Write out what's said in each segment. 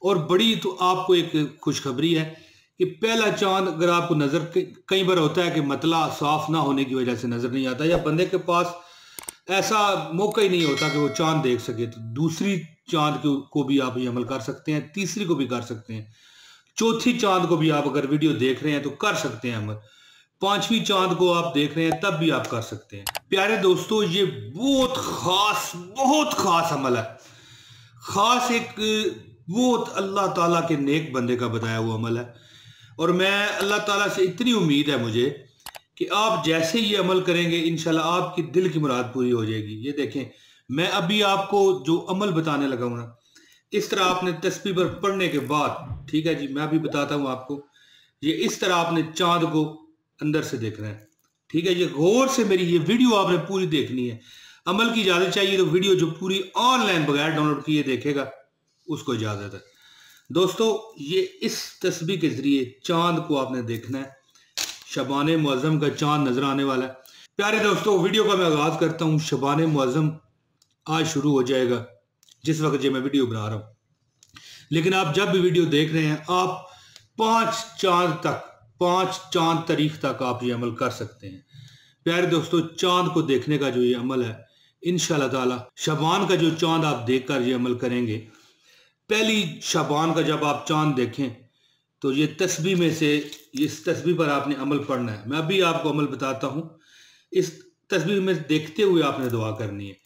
और बड़ी तो आपको एक खुशखबरी है कि पहला चांद अगर आपको नजर कई बार होता है कि मतला साफ ना होने की वजह से नजर नहीं आता, या बंदे के पास ऐसा मौका ही नहीं होता कि वो चांद देख सके, तो दूसरी चांद को भी आप ये अमल कर सकते हैं, तीसरी को भी कर सकते हैं, चौथी चांद को भी आप अगर वीडियो देख रहे हैं तो कर सकते हैं अमल, पांचवी चांद को आप देख रहे हैं तब भी आप कर सकते हैं। प्यारे दोस्तों, ये बहुत खास अमल है। खास एक बहुत अल्लाह ताला के नेक बंदे का बताया हुआ अमल है, और मैं अल्लाह ताला से इतनी उम्मीद है मुझे कि आप जैसे ये अमल करेंगे इंशाल्लाह आपकी दिल की मुराद पूरी हो जाएगी। ये देखें, मैं अभी आपको जो अमल बताने लगा हूं ना, इस तरह आपने तस्बीह पर पढ़ने के बाद, ठीक है जी, मैं अभी बताता हूं आपको, ये इस तरह आपने चांद को अंदर से देखना है, ठीक है। ये गौर से मेरी ये वीडियो आपने पूरी देखनी है। अमल की इजाजत चाहिए तो वीडियो जो पूरी ऑनलाइन बगैर डाउनलोड किए देखेगा उसको इजाजत है। दोस्तों, ये इस तस्बीह के जरिए चांद को आपने देखना है। शबाने मुअज्जम का चांद नजर आने वाला है। प्यारे दोस्तों, वीडियो का मैं आगाज करता हूँ। शबाने मुअज्जम आज शुरू हो जाएगा जिस वक्त ये मैं वीडियो बना रहा हूँ, लेकिन आप जब भी वीडियो देख रहे हैं आप 5 चांद तारीख तक आप ये अमल कर सकते हैं। प्यारे दोस्तों, चांद को देखने का जो ये अमल है, इंशाल्लाह ताला शबान का जो चांद आप देखकर ये अमल करेंगे, पहली शबान का जब आप चांद देखें तो ये तस्बीह में से इस तस्बीह पर आपने अमल पढ़ना है। मैं अभी आपको अमल बताता हूँ। इस तस्बीह में देखते हुए आपने दुआ करनी है,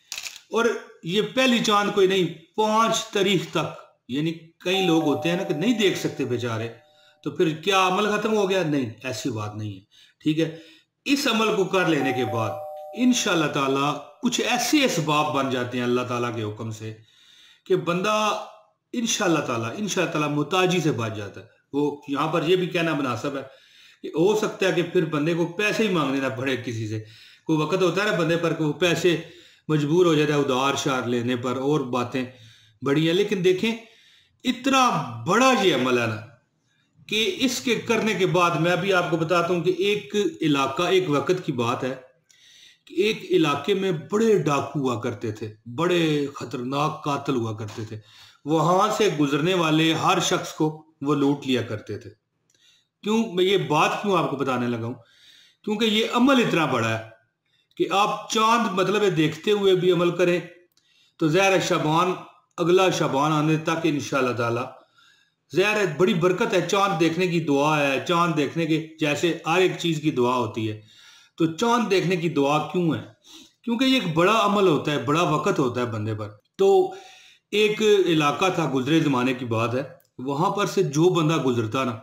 और ये पहली चांद कोई नहीं, 5 तारीख तक, यानी कई लोग होते हैं ना कि नहीं देख सकते बेचारे, तो फिर क्या अमल खत्म हो गया? नहीं, ऐसी बात नहीं है, ठीक है। इस अमल को कर लेने के बाद इंशाल्लाह ताला कुछ ऐसे असबाब बन जाते हैं अल्लाह ताला के हुक्म से कि बंदा इंशाल्लाह ताला मुताजी से बच जाता है। वो यहाँ पर ये भी कहना मुनासिब है कि हो सकता है कि फिर बंदे को पैसे ही मांगने ना पड़े किसी से। कोई वक्त होता है ना बंदे पर, वो पैसे मजबूर हो जाता है उधार शार लेने पर, और बातें बड़ी हैं। लेकिन देखें, इतना बड़ा ये अमल है ना कि इसके करने के बाद मैं भी आपको बताता हूं कि एक वक्त की बात है कि एक इलाके में बड़े डाकू हुआ करते थे, बड़े खतरनाक कातिल हुआ करते थे। वहां से गुजरने वाले हर शख्स को वो लूट लिया करते थे। क्यों मैं ये बात क्यों आपको बताने लगा हूं? क्योंकि ये अमल इतना बड़ा है कि आप चांद मतलब है देखते हुए भी अमल करें तो ज़ाहिर शबान, अगला शबान आने तक इंशाल्लाह ताला ज़ाहिर है बड़ी बरकत है। चांद देखने की दुआ है, चांद देखने के जैसे हर एक चीज की दुआ होती है, तो चांद देखने की दुआ क्यों है? क्योंकि ये एक बड़ा अमल होता है, बड़ा वक्त होता है बंदे पर। तो एक इलाका था, गुजरे जमाने की बात है, वहां पर से जो बंदा गुजरता ना,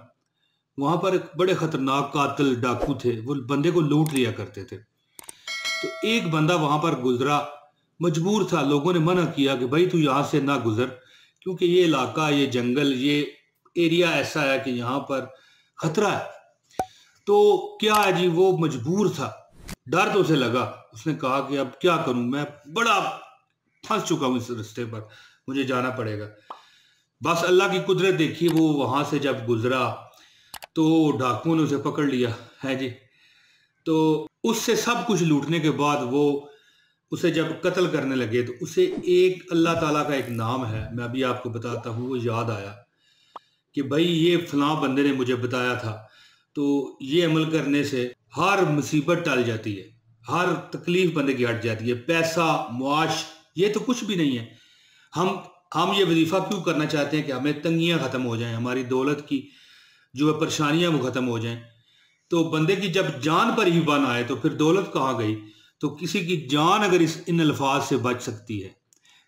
वहां पर एक बड़े खतरनाक कातिल डाकू थे, वो बंदे को लूट लिया करते थे। तो एक बंदा वहां पर गुजरा, मजबूर था, लोगों ने मना किया कि भाई तू यहां से ना गुजर, क्योंकि ये इलाका, ये जंगल, ये एरिया ऐसा है कि यहाँ पर खतरा है। तो क्या है जी, वो मजबूर था, डर तो उसे लगा। उसने कहा कि अब क्या करूं, मैं बड़ा फंस चुका हूं इस रास्ते पर, मुझे जाना पड़ेगा। बस अल्लाह की कुदरत देखी, वो वहां से जब गुजरा तो डाकुओं ने उसे पकड़ लिया है जी। तो उससे सब कुछ लूटने के बाद वो उसे जब कत्ल करने लगे तो उसे एक अल्लाह ताला का एक नाम है, मैं अभी आपको बताता हूँ, वो याद आया कि भाई ये फलां बंदे ने मुझे बताया था। तो ये अमल करने से हर मुसीबत टल जाती है, हर तकलीफ बंदे की हट जाती है। पैसा मुआश ये तो कुछ भी नहीं है। हम ये वजीफा क्यों करना चाहते हैं कि हमें तंगियां खत्म हो जाएं, हमारी दौलत की जो परेशानियां वो खत्म हो जाएं। तो बंदे की जब जान पर ही बन आए तो फिर दौलत कहाँ गई? तो किसी की जान अगर इन अल्फाज से बच सकती है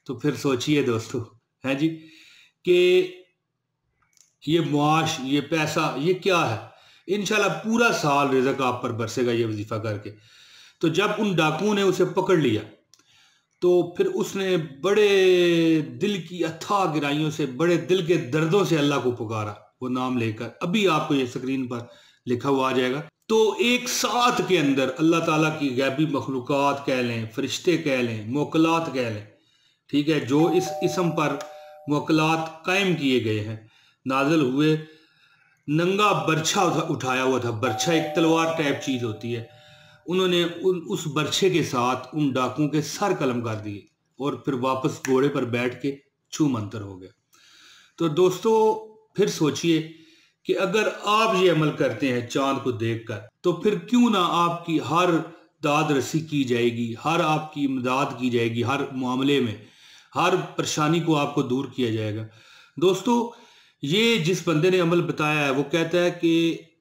तो फिर सोचिए दोस्तों, है जी, कि ये मुआश, ये पैसा, ये क्या है? इंशाल्लाह पूरा साल रिज़्क़ आप पर बरसेगा ये वजीफा करके। तो जब उन डाकुओं ने उसे पकड़ लिया तो फिर उसने बड़े दिल की अथाह गहराइयों से, बड़े दिल के दर्दों से अल्लाह को पुकारा, वो नाम लेकर। अभी आपको ये स्क्रीन पर लिखा हुआ आ जाएगा। तो एक साथ के अंदर अल्लाह ताला की गैबी मखलूक़ात कह लें, फरिश्ते कह लें, मोकलात कह लें, ठीक है, जो इस इसम पर मोकलात कायम किए गए हैं, नाजिल हुए। नंगा बर्छा उठाया हुआ था, बर्छा एक तलवार टाइप चीज होती है। उन्होंने उस बर्छे के साथ उन डाकुओं के सर कलम कर दिए और फिर वापस घोड़े पर बैठ के छू मंतर हो गया। तो दोस्तों फिर सोचिए कि अगर आप ये अमल करते हैं चांद को देखकर, तो फिर क्यों ना आपकी हर दाद रसी की जाएगी, हर आपकी इमदाद की जाएगी, हर मामले में हर परेशानी को आपको दूर किया जाएगा। दोस्तों ये जिस बंदे ने अमल बताया है वो कहता है कि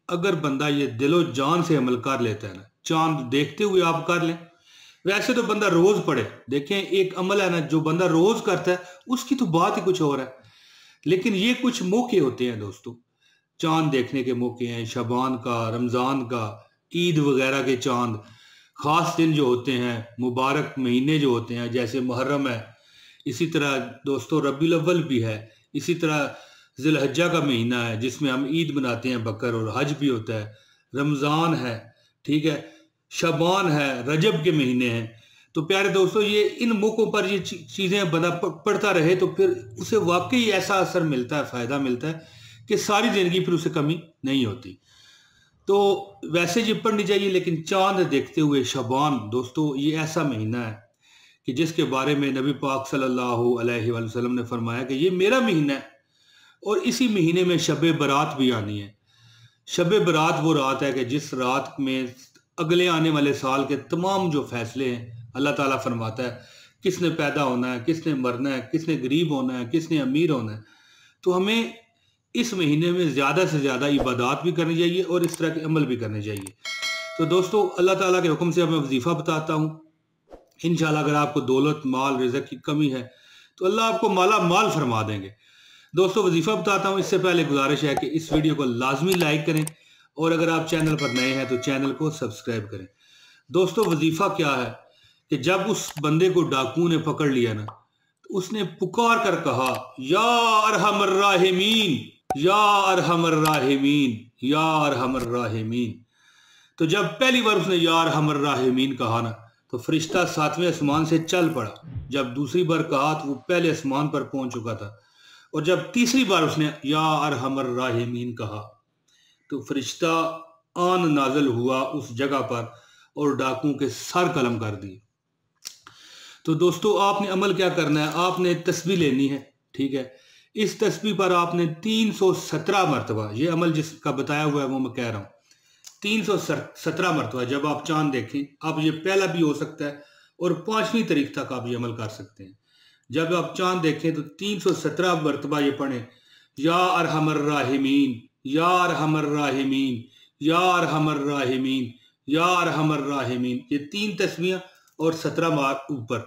अगर बंदा ये दिलो जान से अमल कर लेता है ना, चांद देखते हुए आप कर लें। वैसे तो बंदा रोज पढ़े, देखें एक अमल है ना जो बंदा रोज करता है उसकी तो बात ही कुछ और है, लेकिन ये कुछ मौके होते हैं दोस्तों, चांद देखने के मौके हैं, शबान का, रमजान का, ईद वगैरह के चांद, खास दिन जो होते हैं, मुबारक महीने जो होते हैं, जैसे मुहर्रम है, इसी तरह दोस्तों रबीउल अव्वल भी है, इसी तरह ज़िलहज्जा का महीना है जिसमें हम ईद मनाते हैं बकर, और हज भी होता है, रमज़ान है, ठीक है, शबान है, रजब के महीने हैं। तो प्यारे दोस्तों ये इन मौक़ों पर ये चीज़ें बंदा पढ़ता रहे तो फिर उसे वाकई ऐसा असर मिलता है, फ़ायदा मिलता है कि सारी ज़िंदगी फिर उसे कमी नहीं होती। तो वैसे ये पढ़नी चाहिए, लेकिन चांद देखते हुए शबान दोस्तों ये ऐसा महीना है कि जिसके बारे में नबी पाक सल्लल्लाहु अलैहि वसल्लम ने फरमाया कि ये मेरा महीना है, और इसी महीने में शब बरात भी आनी है। शब बरात वो रात है कि जिस रात में अगले आने वाले साल के तमाम जो फैसले हैं अल्लाह ताला फरमाता है, किसने पैदा होना है, किसने मरना है, किसने गरीब होना है, किसने अमीर होना है। तो हमें इस महीने में ज़्यादा से ज़्यादा इबादत भी करनी चाहिए और इस तरह के अमल भी करने चाहिए। तो दोस्तों अल्लाह ताला के हुक्म से मैं वजीफ़ा बताता हूँ। इंशाल्लाह अगर आपको दौलत, माल, रिज़्क़ की कमी है तो अल्लाह आपको माला माल फरमा देंगे। दोस्तों वजीफ़ा बताता हूँ, इससे पहले गुजारिश है कि इस वीडियो को लाजमी लाइक करें, और अगर आप चैनल पर नए हैं तो चैनल को सब्सक्राइब करें। दोस्तों वजीफ़ा क्या है कि जब उस बंदे को डाकू ने पकड़ लिया ना, तो उसने पुकार कर कहा, या अरहमर राहिमीन, या अरहमर राहिमीन, या अरहमर राहिमीन। तो जब पहली बार उसने या अरहमर राहिमीन कहा ना, तो फरिश्ता 7वें आसमान से चल पड़ा। जब दूसरी बार कहा तो वो पहले आसमान पर पहुंच चुका था, और जब तीसरी बार उसने या अरहमर राहिमीन कहा तो फरिश्ता आन नाजल हुआ उस जगह पर और डाकुओं के सर कलम कर दिए। तो दोस्तों आपने अमल क्या करना है, आपने तस्बीह लेनी है, ठीक है। इस तस्बीह पर आपने 317 मरतबा, ये अमल जिसका बताया हुआ है वो मैं कह रहा हूँ, 317 मरतबा जब आप चांद देखें, आप ये पहला भी हो सकता है और 5वीं तारीख तक आप ये अमल कर सकते हैं। जब आप चांद देखें तो 317 मरतबा ये पढ़ें, या अरहमर राहिमीन, या अरहमर राहिमीन, या अरहमर राहिमीन, या अरहमर राहिमीन। ये 3 तस्बीहां और 17 बार ऊपर,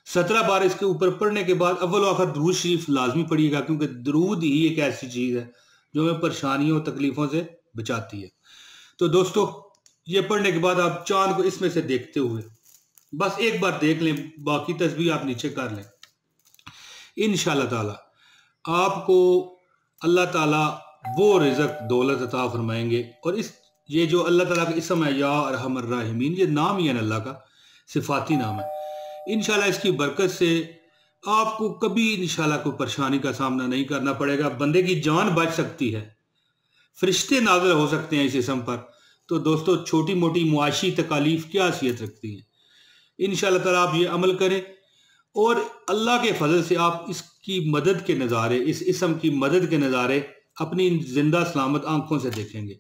17 बार इसके ऊपर पढ़ने के बाद अव्वल व आखिर दुरूद शरीफ लाजमी पढ़िएगा, क्योंकि दुरूद ही एक ऐसी चीज़ है जो हमें परेशानियों तकलीफ़ों से बचाती है। तो दोस्तों ये पढ़ने के बाद आप चांद को इसमें से देखते हुए बस एक बार देख लें, बाकी तस्बीह आप नीचे कर लें। इंशाअल्लाह ताला आपको अल्लाह ताला वो रिज़्क़ दौलत अता फरमाएंगे। और इस ये जो अल्लाह ताला का इसम है या अरहमर राहिमीन, ये नाम ही है अल्लाह का, सिफाती नाम है। इंशाअल्लाह इसकी बरकत से आपको कभी इंशाअल्लाह कोई परेशानी का सामना नहीं करना पड़ेगा, बंदे की जान बच सकती है, फरिश्ते नाज़िल हो सकते हैं इस इसम पर। तो दोस्तों छोटी मोटी मुआशी तकालीफ क्या हैसियत रखती हैं। इंशाअल्लाह ताला आप ये अमल करें और अल्लाह के फजल से आप इसकी मदद के नज़ारे, इस इसम की मदद के नज़ारे अपनी जिंदा सलामत आंखों से देखेंगे।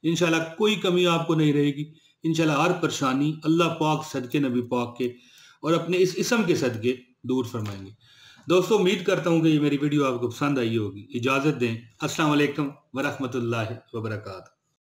इंशाअल्लाह कोई कमी आपको नहीं रहेगी। इंशाअल्लाह हर परेशानी अल्लाह पाक सदके नबी पाक के और अपने इस इसम के सदके दूर फरमाएंगे। दोस्तों उम्मीद करता हूँ कि ये मेरी वीडियो आपको पसंद आई होगी। इजाज़त दें। अस्सलाम वालेकुम व रहमतुल्लाहि व बरकातहू।